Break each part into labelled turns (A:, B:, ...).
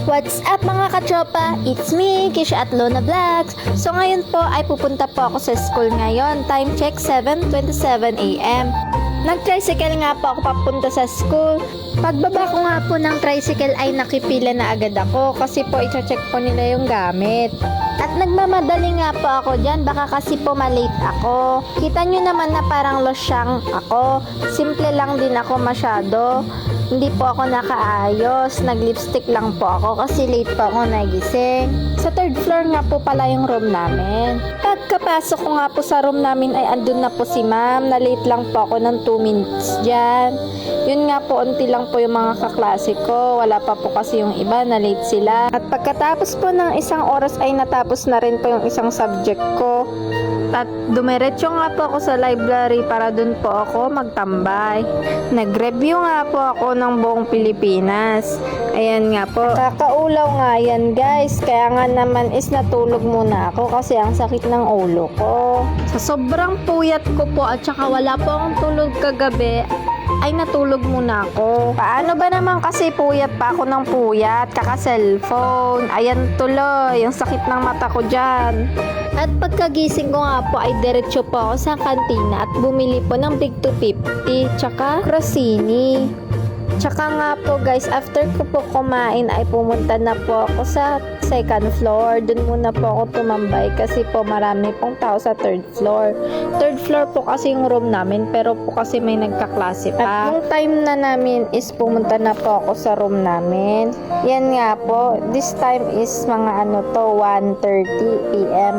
A: What's up mga katropa? It's me, Kisha at Lona Vlogs. So ngayon po ay pupunta po ako sa school ngayon. Time check 7:27 AM. Nag-tricycle nga po ako papunta sa school. Pagbaba ko nga po ng tricycle ay nakipila na agad ako kasi po i-check po nila yung gamit. At nagmamadali nga po ako dyan, baka kasi po malate ako. Kita nyo naman na parang losyang ako. Simple lang din ako masyado. Hindi po ako nakaayos. Nag-lipstick lang po ako kasi late po ako nagising. Sa third floor nga po pala yung room namin. Pagkapasok ko nga po sa room namin ay andun na po si ma'am. Na-late lang po ako ng 2 minutes dyan. Yun nga po, unti lang po yung mga kaklase ko. Wala pa po kasi yung iba, na-late sila. At pagkatapos po ng isang oras ay natapos na rin po yung isang subject ko. At dumiretso nga po ako sa library para dun po ako magtambay. Nag-review nga po ako ng buong Pilipinas. Ayan nga po. Kakaulaw nga yan guys. Kaya nga naman is natulog muna ako kasi ang sakit ng ulo ko. Sa sobrang puyat ko po at saka wala po akong tulog kagabi, ay natulog muna ako. Paano ba naman kasi puyat pa ako ng puyat, kaka-cellphone. Ayan tuloy, yung sakit ng mata ko dyan. At pagkagising ko nga po ay diretso po ako sa kantina at bumili po ng Big 250 tsaka Crostini. Tsaka nga po guys, after ko po kumain ay pumunta na po ako sa second floor. Doon muna po ako tumambay kasi po marami pong tao sa third floor. Third floor po kasi yung room namin pero po kasi may nagkaklase pa. At yung time na namin is pumunta na po ako sa room namin. Yan nga po, this time is mga 1:30 PM.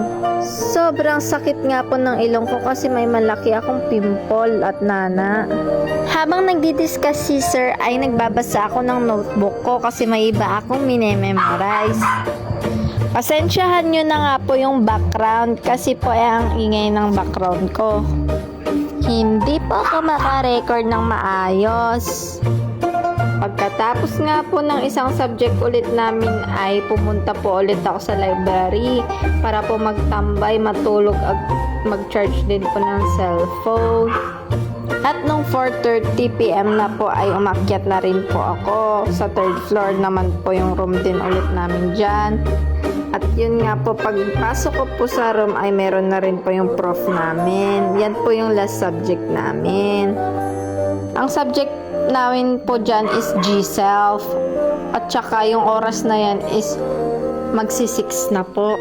A: Sobrang sakit nga po ng ilong ko kasi may malaki akong pimple at nana. Habang nagdi-discuss si sir ay nagbabasa ako ng notebook ko kasi may iba akong minememorize. Pasensyahan nyo na nga po yung background kasi po ay ang ingay ng background ko. Hindi po ako makarecord ng maayos. Pagkatapos nga po ng isang subject ulit namin ay pumunta po ulit ako sa library para po magtambay, matulog at mag-charge din po ng cellphone. At nung 4:30 PM na po ay umakyat na rin po ako. Sa third floor naman po yung room din ulit namin dyan. At yun nga po, pagpasok ko po sa room ay meron na rin po yung prof namin. Yan po yung last subject namin. Ang subject namin po dyan is G-Self. At saka yung oras na yan is magsi-6 na po.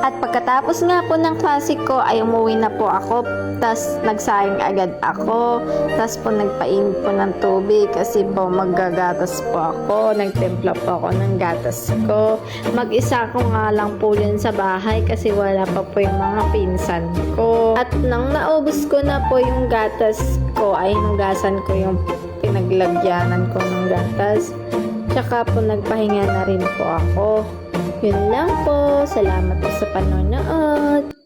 A: At pagkatapos nga po ng klase ko ay umuwi na po ako. Tas nagsayang agad ako. Tas po nagpainit po ng tubig kasi po maggagatas po ako. Nagtimpla po ako ng gatas ko. Mag-isa ko nga lang po yun sa bahay kasi wala pa po yung mga pinsan ko. At nang naubos ko na po yung gatas ko ay nugasan ko yung pinaglagyanan ko ng gatas. Tsaka po nagpahinga na rin po ako. Yun lang po. Salamat po sa panonood.